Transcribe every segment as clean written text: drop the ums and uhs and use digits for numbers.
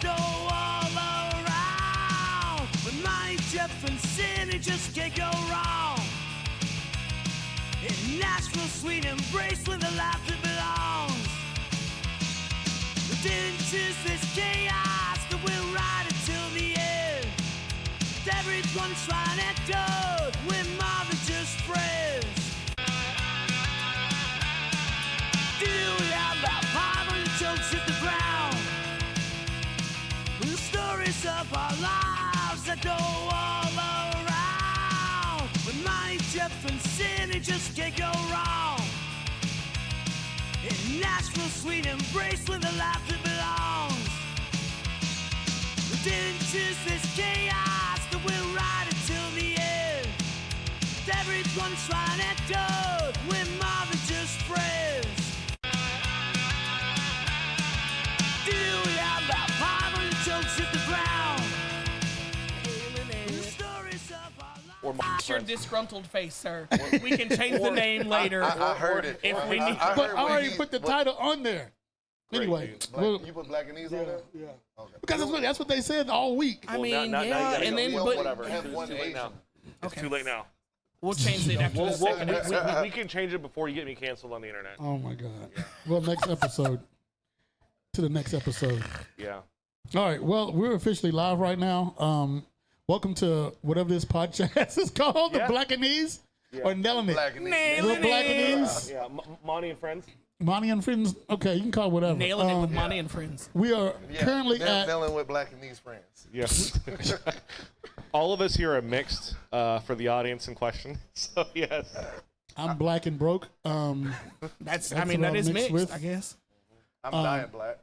go all around. With Monty, Jeff, and Sid, it just can't go wrong. In Nashville, sweet embrace with a life that belongs. We didn't choose this chaos, that we'll ride it till the end. Everyone's fine and good, we're more than just friends. Do we have our power and jokes hit the ground? The stories of our lives that go all around. With Monty, Jeff, and Sid, it just can't go wrong. In Nashville, sweet embrace with a life that belongs. We didn't choose this chaos, that we'll ride it till the end. Everyone's fine and good, we're more than just friends. Do we have our power and jokes hit the ground? The stories of our lives. Fix your disgruntled face, sir. We can change the name later. I heard it. If we need. But I already put the title on there. Anyway, You put Blackinese on there? yeah. Okay. Because that's what they said all week. I mean, now you yeah, gotta and go. then Well, but whatever. have It's one too late Asian. now. It's Okay. too late now. we'll change it after the second episode. We can change it before you get me canceled on the internet. Oh my God. Well, next episode. To the next episode. Yeah. All right. Well, we're officially live right now. Welcome to whatever this podcast is called, Yeah. the Blackinese or Nailin it. Blackinese. The Blackinese, Yeah. Monty and friends. Monty and friends. Okay, you can call it whatever. Nailing it with Monty and friends. We are currently at. Nailin with Blackinese friends. Yes. All of us here are mixed for the audience in question. So yes. I'm black and broke. That's I That's mean what that I'm is mixed mixed, with. I guess. I'm dying black.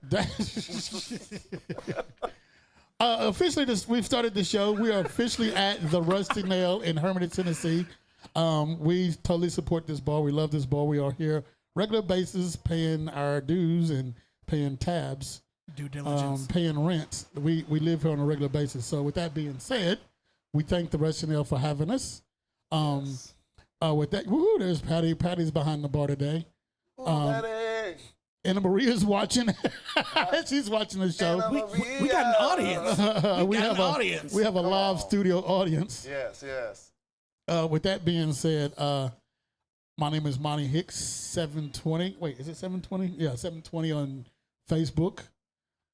Officially, we've started the show. We are officially at the Rusty Nail in Hermitage, Tennessee. We totally support this bar. We love this bar. We are here regular basis, paying our dues and paying tabs, Due diligence. paying rent. We live here on a regular basis. So with that being said, we thank the Rusty Nail for having us. With that, woohoo, there's Patty. Patty's behind the bar today. Daddy. Anna Maria's watching. She's watching the show. Anna We got an audience. We got have an a audience. We have a live studio audience. Yes, yes. With that being said, my name is Monty Hicks, 720. Wait, is it 720? Yeah, 720 on Facebook.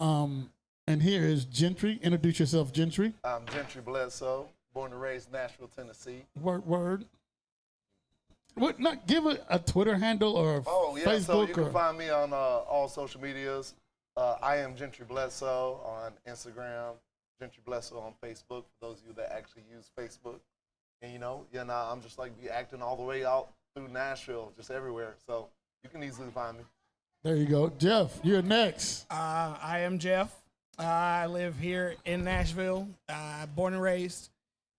And here is Gentry. Introduce yourself, Gentry. I'm Gentry Bledsoe, born and raised Nashville, Tennessee. Word. What? Not give a Twitter handle or Oh, yeah, Facebook so you or can find me on all social medias. I am Gentry Bledsoe on Instagram, Gentry Bledsoe on Facebook, for those of you that actually use Facebook. And, I'm just like be acting all the way out through Nashville, just everywhere. So you can easily find me. There you go. Jeff, you're next. I am Jeff. I live here in Nashville. Born and raised.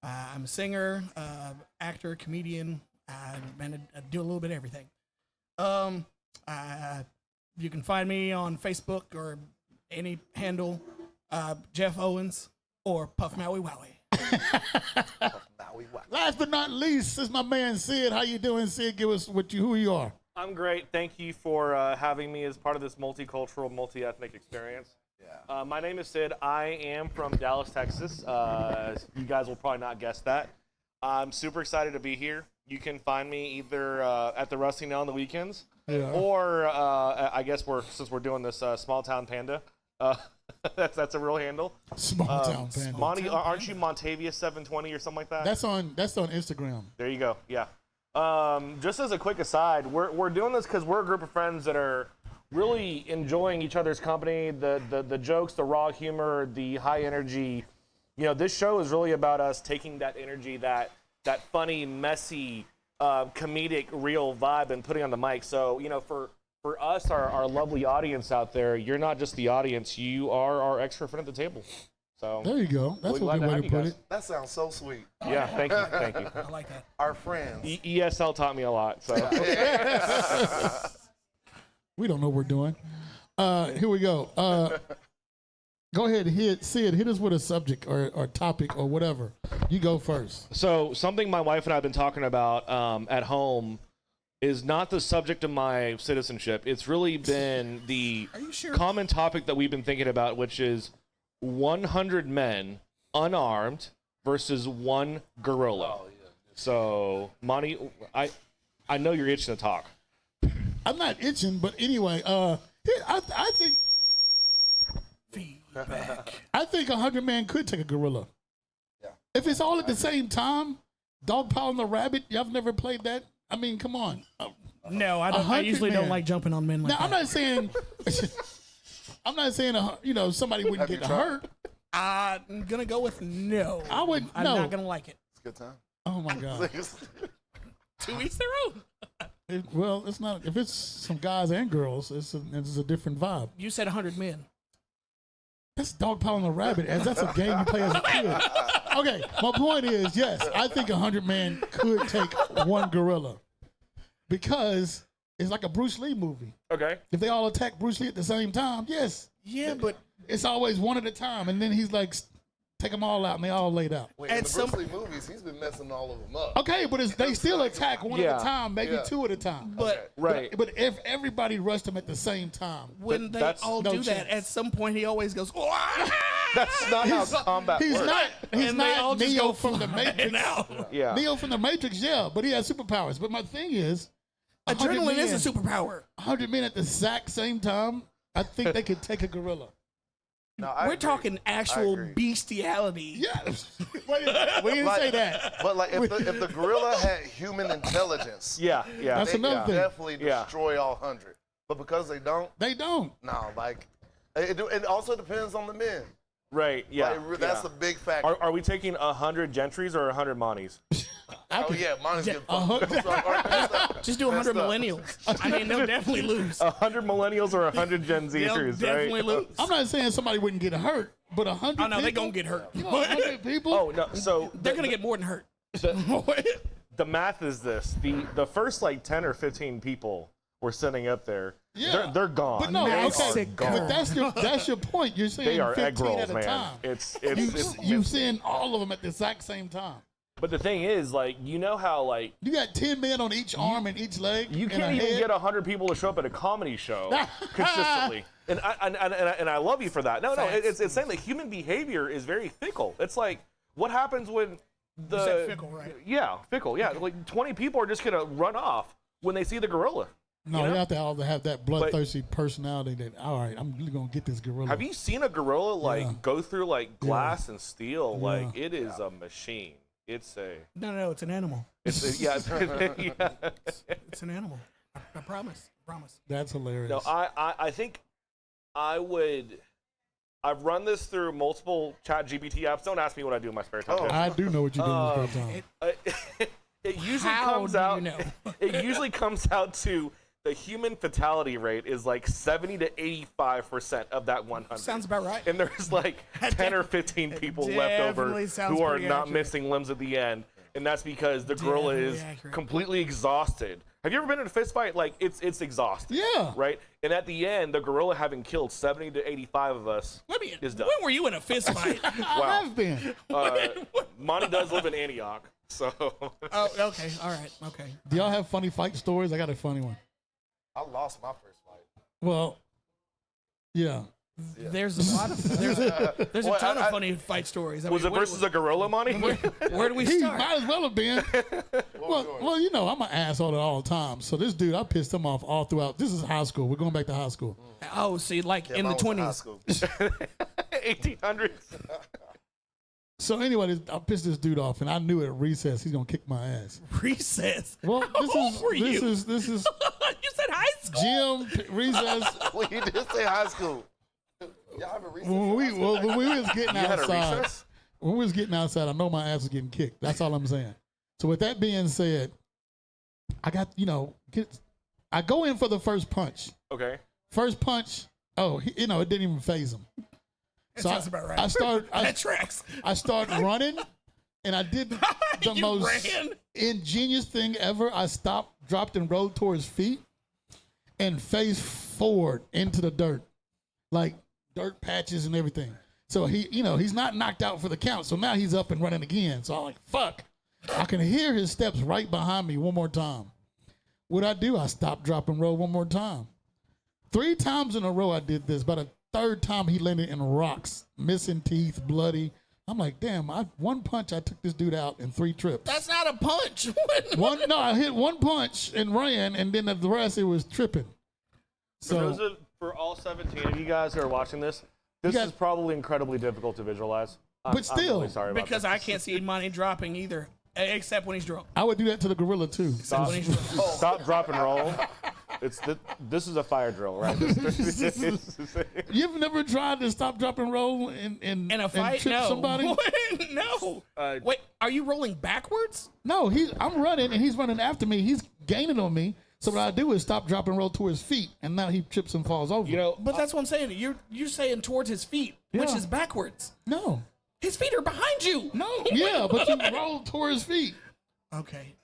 I'm a singer, actor, comedian. I do a little bit of everything. You can find me on Facebook or any handle, Jeff Owens or Puff Maui Wowie. Last but not least is my man Sid. How you doing, Sid? Give us who you are. I'm great. Thank you for having me as part of this multicultural, multi-ethnic experience. Yeah. My name is Sid. I am from Dallas, Texas. You guys will probably not guess that. I'm super excited to be here. You can find me either at the Rusty Nail on the weekends, or I guess since we're doing this Small Town Panda, that's a real handle. Small Town Panda. Monty, aren't you montavious 720 or something like that? That's on Instagram. There you go. Yeah. Just as a quick aside, we're doing this because we're a group of friends that are really enjoying each other's company, the jokes, the raw humor, the high energy. This show is really about us taking that energy, that funny, messy, comedic, real vibe and putting on the mic. So, for us, our lovely audience out there, you're not just the audience, you are our extra friend at the table. So there you go. That's we're a good glad to way have to you put guys. it. That sounds so sweet. Yeah, thank you. I like that. Our friends. ESL taught me a lot. So We don't know what we're doing. Here we go. Go ahead, Sid, hit us with a subject or topic or whatever. You go first. So something my wife and I have been talking about at home is not the subject of my citizenship. It's really been the Are you sure? common topic that we've been thinking about, which is 100 men unarmed versus one gorilla. So, Monty, I know you're itching to talk. I'm not itching, but anyway, I think Feedback. I think 100 men could take a gorilla. Yeah. If it's all at the same time, dogpiling the rabbit. Y'all never played that? I mean, come on. No, I don't. I 100 usually don't men. like jumping on men like Now, that. I'm not saying. I'm not saying somebody wouldn't Have get you tried? hurt. I'm gonna go with no. I would I'm no. not gonna like it. It's a good time. Oh my god. To each their own. Well, it's not. If it's some guys and girls, it's a different vibe. You said 100 men. That's dogpiling a rabbit, as that's a game you play as a kid. Okay, my point is, yes, I think 100 men could take one gorilla because it's like a Bruce Lee movie. Okay. If they all attack Bruce Lee at the same time, yes, Yeah, but it's always one at a time, and then he's like, take them all out, and they all laid out. Wait, in At the some- Bruce Lee movies, he's been messing all of them up. Okay, but they still attack one at Yeah. a time, maybe Yeah. two at a time. but Right. But if everybody rushed him at the same time, when they that's all no do that, chance. at some point he always goes, That's not how combat he's works. not. He's And they all not just Neo go from the flying Matrix. out. Yeah. Neo from the Matrix, yeah, but he has superpowers. But my thing is, 100 Adrenaline men, is a superpower. 100 men at the exact same time, I think they could take a gorilla. No, I We're agree. talking I actual agree. bestiality. Yeah, we didn't Like- say that. But like, if the gorilla had human intelligence, Yeah. That's they another could thing. definitely Yeah. destroy all 100. But because they don't, They don't. no, like, it also depends on the men. Right. Yeah. Like, that's yeah. a big factor. Are we taking 100 gentries or 100 Monties? Oh yeah, mine is getting Uh-huh. fucked. I'm sorry, messed up. Just do 100 Messed up. millennials. I mean, they'll definitely lose. 100 millennials or 100 Gen They'll Zers, definitely right? lose. I'm not saying somebody wouldn't get hurt, but 100 Oh, no, they people? gonna get hurt. 100 people? Oh no! So They're gonna get more than hurt. the math is this: the first like 10 or 15 people we're sending up there, Yeah. they're gone. But no, They okay, are gone. but that's your point. You're saying They are 15 egg rolls, at a man. time. You send all of them at the exact same time. But the thing is, like, you know how like You got 10 men on each arm and each leg. you and can't a even head. get 100 people to show up at a comedy show consistently. And I love you for that. No, it's saying that human behavior is very fickle. It's like what happens when the said fickle, right? Yeah, fickle. Yeah, like 20 people are just gonna run off when they see the gorilla. No, you know? they have to all have that bloodthirsty personality that, all right, I'm really going to get this gorilla. Have you seen a gorilla like Yeah. go through like glass and steel? Yeah. Like it is a machine. It's a No, it's an animal. yeah. yeah. It's an animal. I promise. That's hilarious. No, I think I would. I've run this through multiple Chat GPT apps. Don't ask me what I do in my spare time. I do know what you're doing with your time. It usually How comes do you out. know? It usually comes out to the human fatality rate is like 70 to 85% of that 100. Sounds about right. And there's like 10 or 15 people left over definitely sounds who are pretty not accurate. missing limbs at the end, and that's because the gorilla Definitely is accurate. completely exhausted. Have you ever been in a fist fight? Like it's exhausted. Yeah. Right. And at the end, the gorilla having killed 70 to 85 of us Let me. is done. When were you in a fist fight? I have been. Monty does live in Antioch, so Oh, okay. All right. Okay. Do y'all have funny fight stories? I got a funny one. I lost my first fight. Well, yeah. There's a lot of there's a ton of funny fight stories. I was mean, it versus a gorilla, Monty? where do we He start? might as well have been. well, you know, I'm an asshole at all times. So this dude, I pissed him off all throughout. This is high school. We're going back to high school. Oh, see, like in the Mine was 20s. high school. 1800s. So anyway, I pissed this dude off, and I knew at recess he's gonna kick my ass. Recess. Well, How old were you? this is You said high school. gym recess. Well, you did say high school. Y'all have a recess. When we was getting You had a outside, recess? when we was getting outside, I know my ass was getting kicked. That's all I'm saying. So with that being said, I got I go in for the first punch. Okay. First punch. Oh, it didn't even phase him. That So sounds about right. I That tracks. I start running, and I did the You most ran? ingenious thing ever. I stopped, dropped, and rode towards his feet, and face forward into the dirt, like dirt patches and everything. So he's not knocked out for the count. So now he's up and running again. So I'm like, fuck. I can hear his steps right behind me one more time. What I do? I stop, drop, and roll one more time. 3 times in a row I did this. By the third time he landed in rocks, missing teeth, bloody. I'm like, damn, one punch, I took this dude out in 3 trips. That's not a punch. I hit one punch and ran, and then the rest, it was tripping. So, For all 17 of you guys who are watching this, this is probably incredibly difficult to visualize. But still, I'm really sorry about because this. I can't see Monty dropping either, except when he's drunk. I would do that to the gorilla too. Stop, drop, and roll. This is a fire drill, right? You've never tried to stop, drop, and roll in a fight? trip No. somebody? No. Wait, are you rolling backwards? No, I'm running and he's running after me. He's gaining on me. So what I do is stop, drop, and roll to his feet, and now he trips and falls over. You know, But that's what I'm saying. You're saying towards his feet, which Yeah. is backwards. No. His feet are behind you. No. Yeah, but you roll toward his feet. Okay.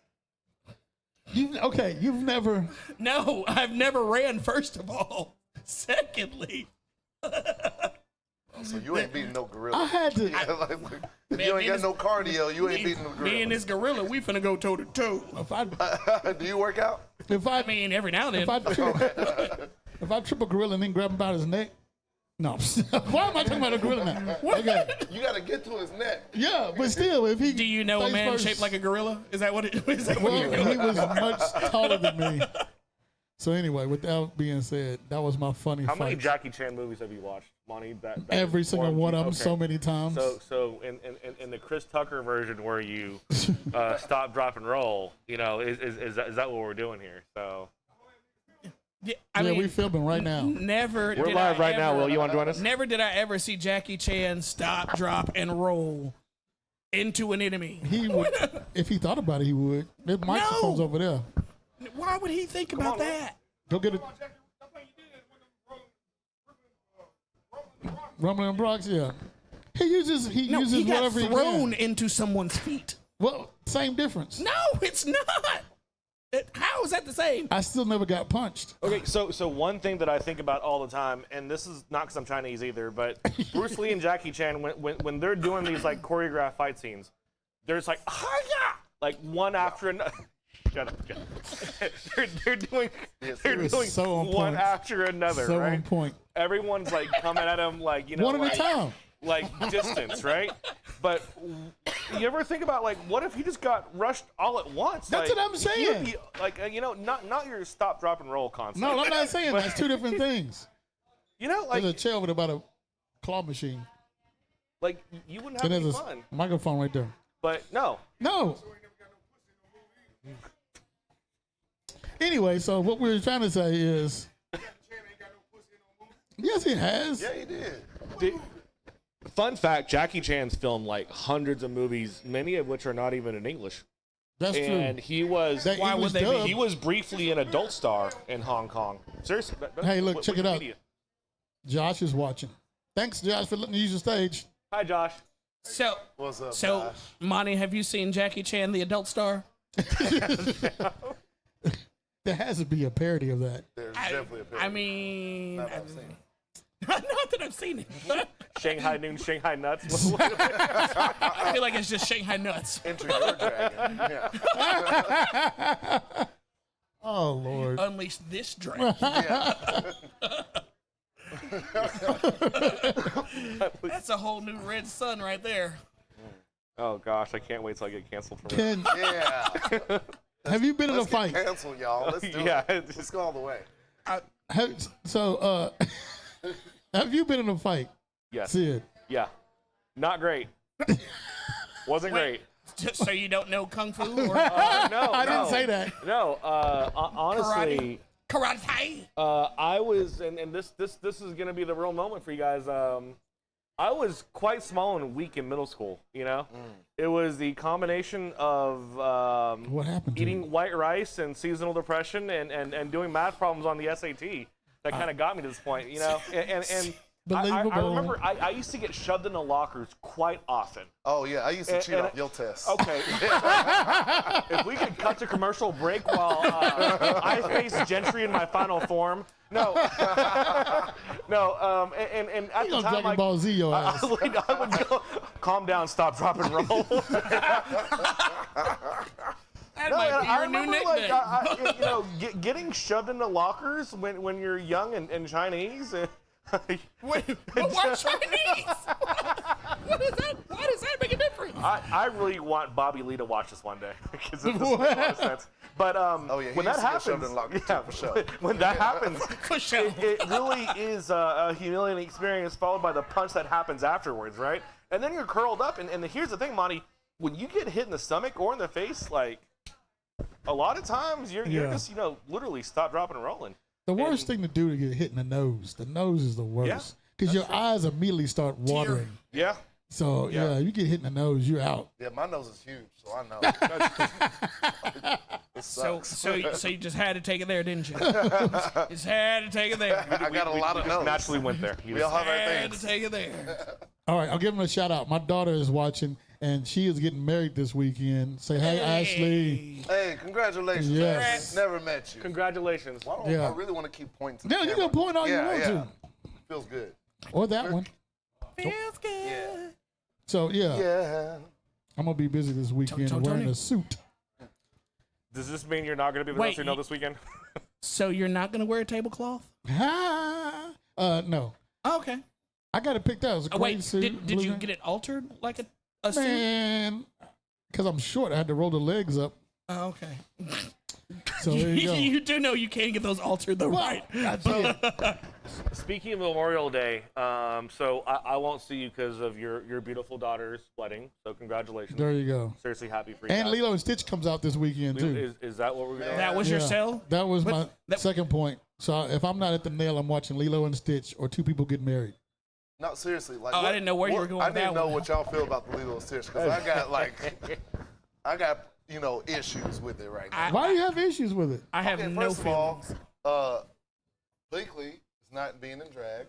You've never. No, I've never ran, first of all. Secondly, So you ain't beating no gorilla. I had to. If you ain't got no cardio, you ain't beating no gorilla. me and this gorilla, we finna go toe to toe. Do you work out? I mean, every now and then. If I trip a gorilla and then grab him by his neck. No. Why am I talking about a gorilla now? Okay. You got to get to his neck. Yeah, but still, if he. Do you know a face man first- shaped like a gorilla? Is that what it is? That what Well, you're doing? he was much taller than me. So anyway, with that being said, that was my funny how many fight. Jackie Chan movies have you watched, Monty? That Every single informed one you? of them Okay. so many times. So in the Chris Tucker version where you stop, drop, and roll, you know, is that what we're doing here? So Yeah, I mean, we're filming right now. Never. we're did live I right now. ever- Will you want to join us? Never did I ever see Jackie Chan stop, drop, and roll into an enemy. He would, if he thought about it, he would. There's microphones over there. Why would he think about that? Go get it. Rumbling Bronx, yeah. He uses No, he got whatever he thrown can. into someone's feet. Well, same difference. No, it's not. How is that the same? I still never got punched. Okay, so one thing that I think about all the time, and this is not because I'm Chinese either, but Bruce Lee and Jackie Chan, when they're doing these like choreographed fight scenes, there's like, hi-ya! Like one after another. Shut up. They're doing so on one point. after another, So right? on point. Everyone's like coming at him like, you know, One at like, a time. like distance, right? But you ever think about like, what if he just got rushed all at once? That's like, what I'm saying. he'd be, like, you know, not your stop, drop, and roll concept. No, I'm not saying that's two different things. You know, like, There's a chair over there about a claw machine. like you wouldn't And have there's any a fun. microphone right there. But no, No. Anyway, so what we were trying to say is, yes, he has. Yeah, he did. fun fact: Jackie Chan's filmed like hundreds of movies, many of which are not even in English. That's And true. he was That English dub. he was briefly an adult star in Hong Kong. Seriously. Hey, look, check it out. Wikipedia. Josh is watching. Thanks, Josh, for letting me use your stage. Hi, Josh. So, What's up, so Josh? Monty, have you seen Jackie Chan, the adult star? There has to be a parody of that. There's definitely a parody. I mean, Not that I've seen. not that I've seen it. Shanghai Noon, Shanghai Nuts. I feel like it's just Shanghai Nuts. Enter your dragon. Yeah. Oh, Lord. Unleash this dragon. That's a whole new red sun right there. Oh gosh, I can't wait till I get canceled from it. Ken, Yeah. have you been in a Let's get fight? canceled, y'all. Let's do Yeah, it. Let's go all the way. Have you been in a fight, Yes. Sid? Yeah. Not great. Wasn't great. Just so you don't know kung fu or No, I didn't no. say that. No. Honestly, karate. I was, and this is gonna be the real moment for you guys. I was quite small and weak in middle school. You know, it was the combination of What happened to you? eating white rice and seasonal depression and doing math problems on the SAT that kind of got me to this point. You know, and I Believable. remember I used to get shoved into lockers quite often. Oh, yeah. I used to cheat and- off your test. Okay. If we could cut to commercial break while I face Gentry in my final form. No. No. And at You the gonna time, Dragon like, Ball Z your ass. I would go, calm down, stop, drop, and roll. That No, might be I your new remember, nickname. like, getting shoved into lockers when you're young and Chinese. Wait, but why Chinese? What is that? Why does that make a difference? I really want Bobby Lee to watch this one day because it makes a lot of sense. But when that happens, for sure. when that happens, For sure. it really is a humiliating experience followed by the punch that happens afterwards, right? And then you're curled up, and here's the thing, Monty, when you get hit in the stomach or in the face, like a lot of times you're just literally stop, dropping, and rolling. The worst thing to do to get hit in the nose. The nose is the worst because your eyes immediately start watering. Yeah. So you get hit in the nose, you're out. Yeah, my nose is huge, so I know. It sucks. So you just had to take it there, didn't you? Just had to take it there. I got a lot of nose. Naturally went there. We all have our Had to things. take it there. All right, I'll give him a shout out. My daughter is watching, and she is getting married this weekend. Say, hey, Ashley. Hey, congratulations. Yes. Never met you. Congratulations. Why don't Yeah. I really want to keep pointing to Yeah, the you can camera. point all you want to. Feels good. Or that one. Feels good. Yeah. So, Yeah. I'm going to be busy this weekend Tony. wearing a suit. Does this mean you're not going to be the Wait, wrestler this weekend? So you're not gonna wear a tablecloth? No. Oh, okay. I got it picked out. It was a Oh, great wait, suit. did you get it altered like a suit? Man, because I'm short, I had to roll the legs up. Oh, okay. So there you go. You do know you can't get those altered though, right? I did. Speaking of Memorial Day, so I won't see you because of your beautiful daughter's wedding. So congratulations. There you go. Seriously happy for you. And guys. Lilo and Stitch comes out this weekend, too. Is that what we're going to That was your Yeah. cell? That was What- my second point. So if I'm not at the nail, I'm watching Lilo and Stitch or two people get married. No, seriously. Like, Oh, I didn't know where you were going I with didn't that know one. what y'all feel about the Lilo and Stitch because I got issues with it right now. Why do you have issues with it? I have Okay, no first of all, feelings. Bleakley is not being in drag.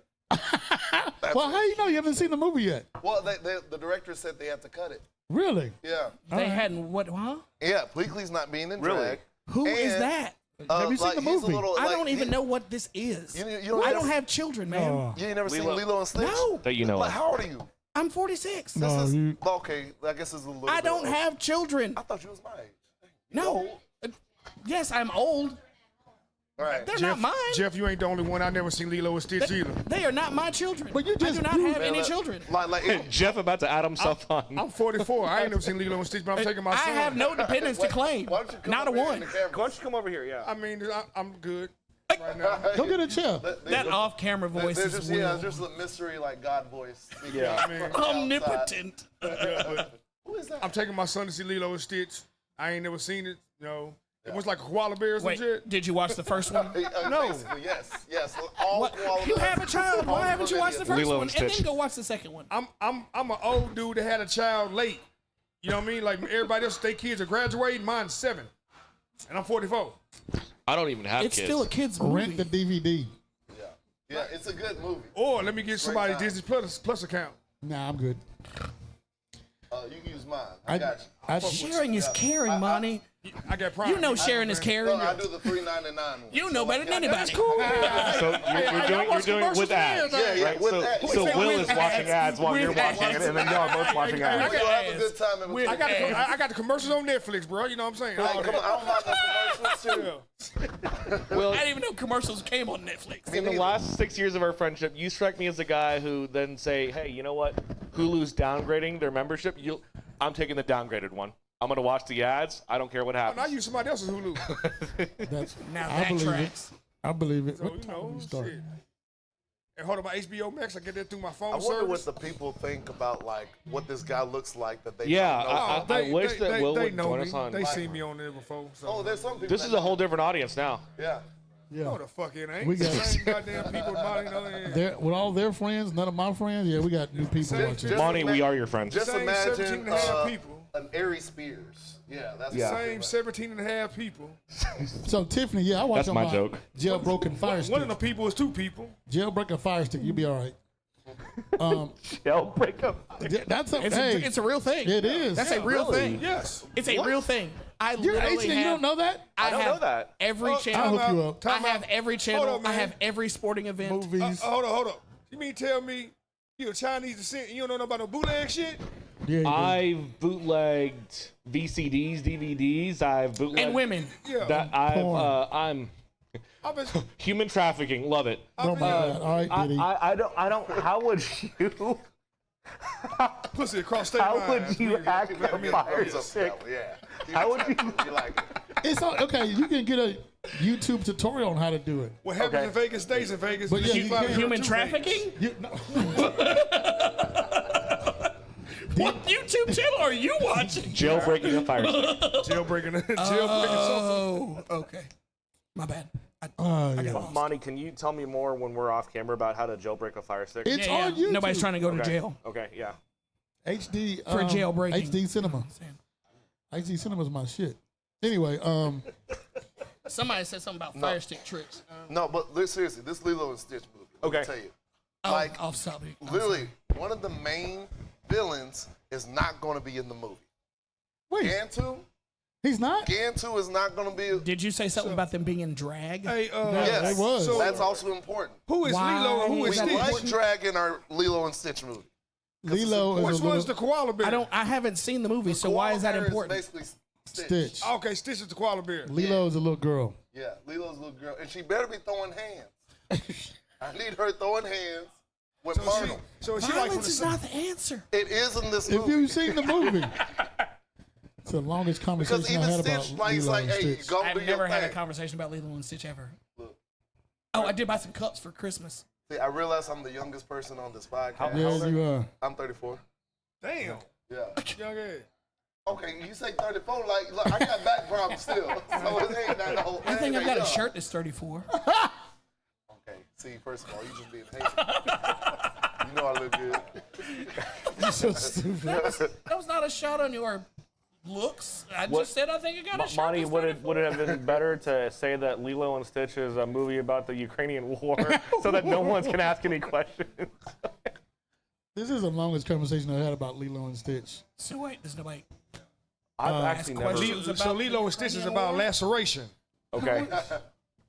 Well, how you know you haven't seen the movie yet? Well, the director said they have to cut it. Really? Yeah. They hadn't what? Huh? Yeah, Bleakley's not being in Really? drag. Who is And, that? Have you seen the he's a movie? little, I like, don't even know what this is. You don't I ever- don't have children, man. Oh. You ain't never seen Lilo. Lilo and Stitch? No, that you know But of? how old are you? I'm 46. No, This is, you- okay, I guess it's a little I bit don't old. have children. I thought you was my age. No. Yes, I'm old. All right. They're not mine. Jeff, you ain't the only one. I never seen Lilo and Stitch either. They are not my children. But you I just do not proved- have any Man, children. Like, Jeff about to add himself on. I'm 44. I ain't never seen Lilo and Stitch, but I'm taking my I son. have no dependents to claim. why don't you come Not a over here one. in the camera? Why don't you come over here? Yeah. I mean, I'm good right now. Go get a chair. That off-camera voice There's is just, weird. there's a mystery like God voice. Yeah. I mean, Omnipotent. Who is that? I'm taking my son to see Lilo and Stitch. I ain't never seen it. It was like a koala bear or some Wait, shit. did you watch the first one? No. Basically, yes. All What? koala You bears. have a child. All Why haven't you watched the first Lilo one and and Stitch. then go watch the second one? I'm an old dude that had a child late. You know what I mean? Like everybody else, their kids are graduating. Mine's 7, and I'm 44. I don't even have It's kids. still a kid's movie. Rent the DVD. Yeah, it's a good movie. Or let me get somebody time. Disney Plus account. Nah, I'm good. You can use mine. I got you. I, Sharing is caring, Monty. I got Prime. You know sharing is caring. I do the $3.99 one. You know better than anybody. So you're doing it with ads, Yeah, right? with So, ads. so With Will is ads. watching ads while you're With watching it, ads. and then y'all are both watching ads. We'll have a good time in between. I got the commercials on Netflix, bro. You know what I'm saying? Hey, come on, I don't mind the commercials too. I didn't even know commercials came on Netflix. In the last 6 years of our friendship, you strike me as the guy who then say, hey, you know what? Hulu's downgrading their membership. I'm taking the downgraded one. I'm going to watch the ads. I don't care what And I happens. use somebody else's Hulu. that's, Now I that believe tracks. it. I believe it. So, What you time know, we start? shit. And hold on, my HBO Max, I get that through my phone I wonder what service. the people think about like what this guy looks like that they Yeah, don't know. I wish that Will would know join me. us on. They seen me on there before. So. Oh, there's some people. This that is a know. whole different audience now. Yeah. Yeah. No, the fuck it ain't. We got- Same goddamn people, body, With all their friends, none of my friends, yeah, we got new people Same- watching. just- Monty, we are your friends. Just Same imagine 17 and a half people. an Ari Spears. Yeah, that's Same 17 and a half people. So Tiffany, yeah, I watch That's on my joke. Jailbroken Fire One of the Stick. people is 2 people. Jailbreaker Fire Stick, you'll be all right. Break up. That's a, It's, hey, it's a real thing. it is. That's a real thing. Yes. It's a real thing. I You're literally 18 and you have, don't know that? I don't have know that. every Oh, I'll channel. hook you up. I have every channel. Hold on, I man. have every sporting event. Movies. Hold up. You mean tell me you're Chinese descent and you don't know nothing about no bootleg shit? Yeah, you do. I've bootlegged VCDs, DVDs. I've bootlegged And women. Yeah. That Porn. I'm Human trafficking, love it. Oh my God. All right, Diddy. I don't. How would you? Pussy across state How lines. would you act a fire Thumbs up for stick? that one, yeah. How would you? You like it? It's all, okay. You can get a YouTube tutorial on how to do it. What happens in Vegas stays in Vegas. But yeah, you Five can't- here Human to trafficking? You, no. What YouTube channel are you watching? Jailbreaking a fire stick. Vegas. Jailbreaking something. Oh, okay. My bad. Oh, I yeah. got lost. Monty, can you tell me more when we're off camera about how to jailbreak a fire stick? It's Yeah, on YouTube. Nobody's trying to go to Okay. jail. Okay, yeah. HD For jailbreaking. HD cinema. HD cinema's my shit. Anyway, Somebody said something about fire stick tricks. No, but seriously, this Lilo and Stitch movie. Let me Okay. tell you. Oh, Like, off topic. literally, one of the main villains is not going to be in the movie. wait, Gantu? he's not. Gantu is not going to be. Did you say something about them being in drag? Hey, Yes, it was. So that's also important. who is Why Lilo and who is is that We Stitch? like drag in our Lilo and Stitch movie. Lilo Which is a one's the little koala bear? I haven't seen the movie, so why is that Koala bear important? basically Stitch. Stitch. Okay, Stitch is the koala bear. Lilo is a little girl. Yeah, Lilo's a little girl, and she better be throwing hands. I need her throwing hands with Myrtle. So she like from Violence is the not the answer. It is in this If movie. you've seen the movie, it's the longest Because conversation I even had about Stitch, like, Lilo like, and hey, Stitch. go do I've your never had a thing. conversation about Lilo and Stitch ever. Look. Oh, I did buy some cups for Christmas. See, I realize I'm the youngest person on this podcast. Yeah, you are. I'm 34. damn. Yeah. Young ass. Okay, you say 34, like, look, I got back problems still. So it ain't that whole I think ain't I've got a young. shirt that's 34. Okay, see, first of all, you just being hateful. You know I look good. You're so stupid. That was not a shot on your looks. I What- just said I think I got a shirt Monty, that's would 34. it have been better to say that Lilo and Stitch is a movie about the Ukrainian war so that no one can ask any questions? This is the longest conversation I had about Lilo and Stitch. So wait, there's nobody. I've actually never. questions. So Lilo and Stitch is about laceration. Okay.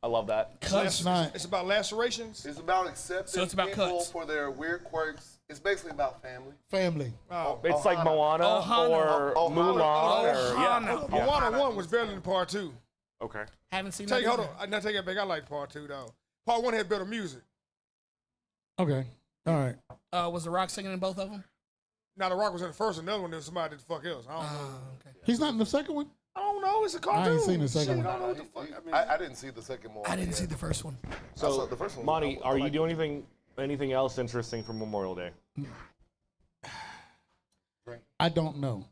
I love that. Cuts. not. It's about lacerations. It's about accepting So it's about people cuts. for their weird quirks. It's basically about family. Family. Oh, It's like Moana Ohana. or Ohana. Mulan or Ohana. yeah. Moana 1 was better than part 2. Okay. Haven't seen Take, that. hold either. on. Now take it back. I like part 2 though. Part 1 had better music. Okay. All right. Was The Rock singing in both of them? Now the Rock was in the first one. The other one, there was somebody did the fuck else. I don't know. Okay. He's not in the second one? I don't know. It's a cartoon. I ain't seen the second Shit, one. I don't know what the fuck. I mean, I didn't see the second one. I didn't see the first one. So, the first one. Monty, I are you like doing anything else interesting for Memorial Day? I don't know.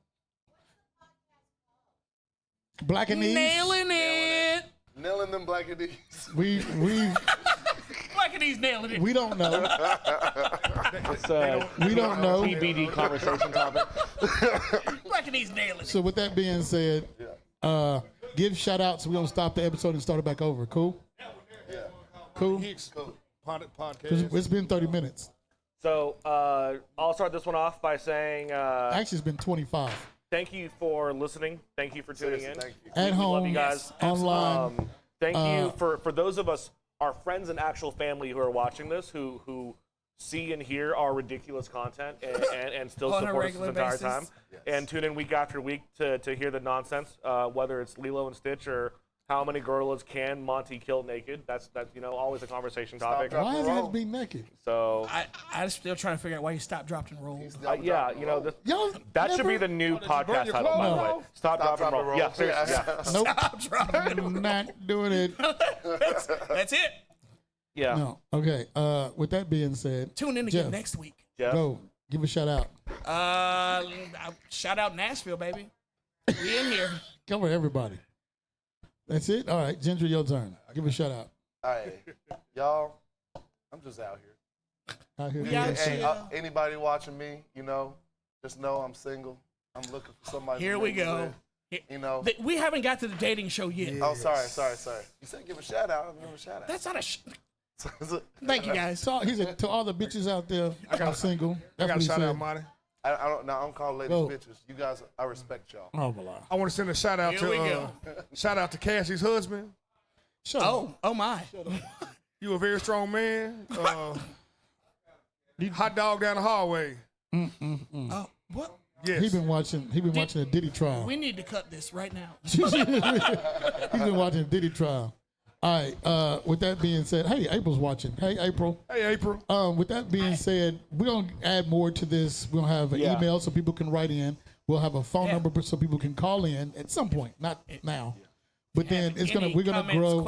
Blackinese. Nailing it. Nailing them Blackinese. We Blackinese nailing it. we don't know. It's We don't know. TBD conversation topic. Blackinese nailing it. So with that being said, give shout outs. We're gonna stop the episode and start it back over. Cool? Yeah. Cool? Hicks Because podcast. it's been 30 minutes. So I'll start this one off by saying Actually, it's been 25. thank you for listening. Thank you for tuning in. Thank you. At We home, love you guys. online. Thank you for those of us, our friends and actual family who are watching this, who see and hear our ridiculous content and still On a support us this regular entire basis. time and tune in week after week to hear the nonsense, whether it's Lilo and Stitch or how many gorillas can Monty kill naked. That's always a conversation topic. drop, Why does it roll. have to be naked? So I'm still trying to figure out why you stopped, dropped, and rolled. yeah, Y'all that should be never- the new burn podcast your title, by the clothes way. off? Stop, drop, and drop, roll. and roll. Yeah, seriously. Yeah. Yeah. Nope. Stop, dropping. Not doing it. That's it. Yeah. No. Okay. With that being said, Tune in again Jeff. next week. Jeff? go. Give a shout out. Shout out Nashville, baby. We in here. Cover everybody. That's it? All right. Ginger, your turn. Give a shout out. All right, y'all. I'm just out here. Out here. Yeah, doing Hey, yeah. anybody watching me, just know I'm single. I'm looking for somebody. Here to we live go. with, You know. We haven't got to the dating show yet. Oh, sorry. You said give a shout out. I'm giving a shout out. That's not a. Thank you guys. So he said to all the bitches out there, I'm single. I That's got what a he shout said. out, Monty. I don't know. I don't call ladies Go. bitches. You guys, I respect y'all. Oh, blah. I want to send a shout out Here we go. shout out to Cassie's husband. Shut up. Oh my. You a very strong man. Hot dog down the hallway. Oh, what? Yes. He been watching a Diddy trial. We need to cut this right now. He's been watching a Diddy trial. All right. With that being said, hey, April's watching. Hey, April. Hey, April. With that being said, we're gonna add more to this. We'll have an email so people can write in. We'll have a phone number so people can call in at some point, not now. But then we're gonna grow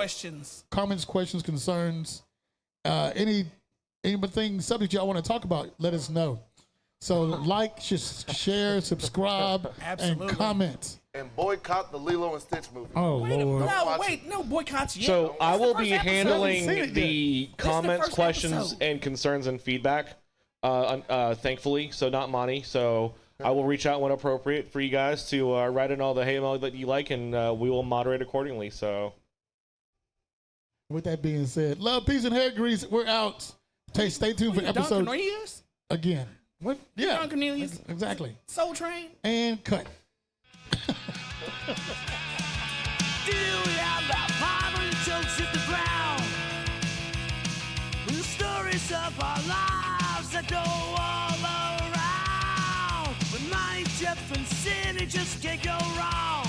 comments, questions, concerns, anything subject y'all want to talk about. Let us know. So like, share, subscribe, and comment. And boycott the Lilo and Stitch movie. Oh Lord! No boycotts yet. So I will be Haven't seen handling it the comments, first questions, episode. and concerns and feedback. Thankfully, so not Monty. So I will reach out when appropriate for you guys to write in all the hate mail that you like, and we will moderate accordingly. So, with that being said, love, peace, and hair grease. We're out. Stay tuned for episode Cornelius? again. What? Yeah, Don Cornelius? exactly. Soul Train? And cut. Do we have about 500 jokes at the ground? The stories of our lives that go all around. With Monty, Jeff, and Sid, it just can't go wrong.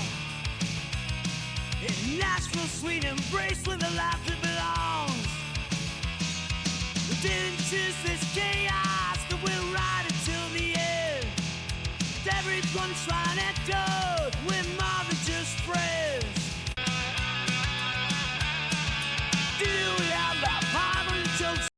In Nashville, sweet embrace with a life that belongs. We didn't choose this chaos, that we'll ride it till the end. Everyone's trying to go.